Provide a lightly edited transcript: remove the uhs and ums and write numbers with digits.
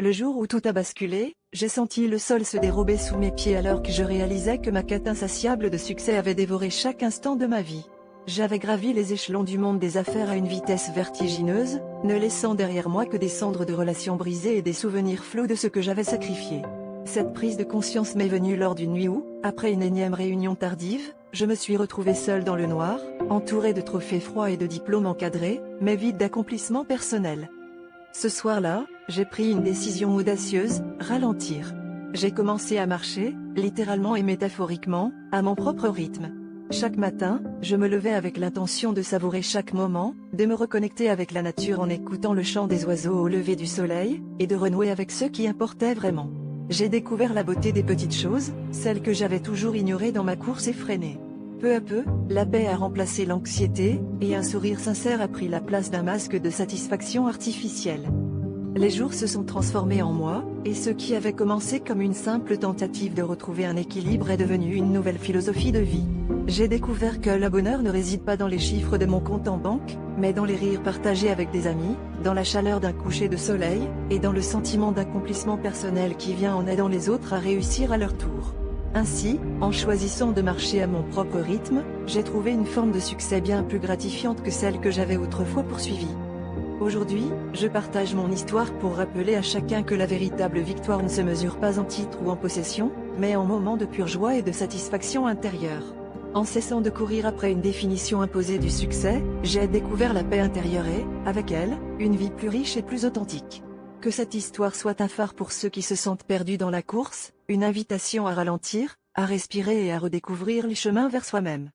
Le jour où tout a basculé, j'ai senti le sol se dérober sous mes pieds alors que je réalisais que ma quête insatiable de succès avait dévoré chaque instant de ma vie. J'avais gravi les échelons du monde des affaires à une vitesse vertigineuse, ne laissant derrière moi que des cendres de relations brisées et des souvenirs flous de ce que j'avais sacrifié. Cette prise de conscience m'est venue lors d'une nuit où, après une énième réunion tardive, je me suis retrouvée seule dans le noir, entourée de trophées froids et de diplômes encadrés, mais vide d'accomplissement personnel. Ce soir-là, j'ai pris une décision audacieuse, ralentir. J'ai commencé à marcher, littéralement et métaphoriquement, à mon propre rythme. Chaque matin, je me levais avec l'intention de savourer chaque moment, de me reconnecter avec la nature en écoutant le chant des oiseaux au lever du soleil, et de renouer avec ce qui importait vraiment. J'ai découvert la beauté des petites choses, celles que j'avais toujours ignorées dans ma course effrénée. Peu à peu, la paix a remplacé l'anxiété, et un sourire sincère a pris la place d'un masque de satisfaction artificielle. Les jours se sont transformés en mois, et ce qui avait commencé comme une simple tentative de retrouver un équilibre est devenu une nouvelle philosophie de vie. J'ai découvert que le bonheur ne réside pas dans les chiffres de mon compte en banque, mais dans les rires partagés avec des amis, dans la chaleur d'un coucher de soleil, et dans le sentiment d'accomplissement personnel qui vient en aidant les autres à réussir à leur tour. Ainsi, en choisissant de marcher à mon propre rythme, j'ai trouvé une forme de succès bien plus gratifiante que celle que j'avais autrefois poursuivie. Aujourd'hui, je partage mon histoire pour rappeler à chacun que la véritable victoire ne se mesure pas en titre ou en possession, mais en moments de pure joie et de satisfaction intérieure. En cessant de courir après une définition imposée du succès, j'ai découvert la paix intérieure et, avec elle, une vie plus riche et plus authentique. Que cette histoire soit un phare pour ceux qui se sentent perdus dans la course, une invitation à ralentir, à respirer et à redécouvrir les chemins vers soi-même.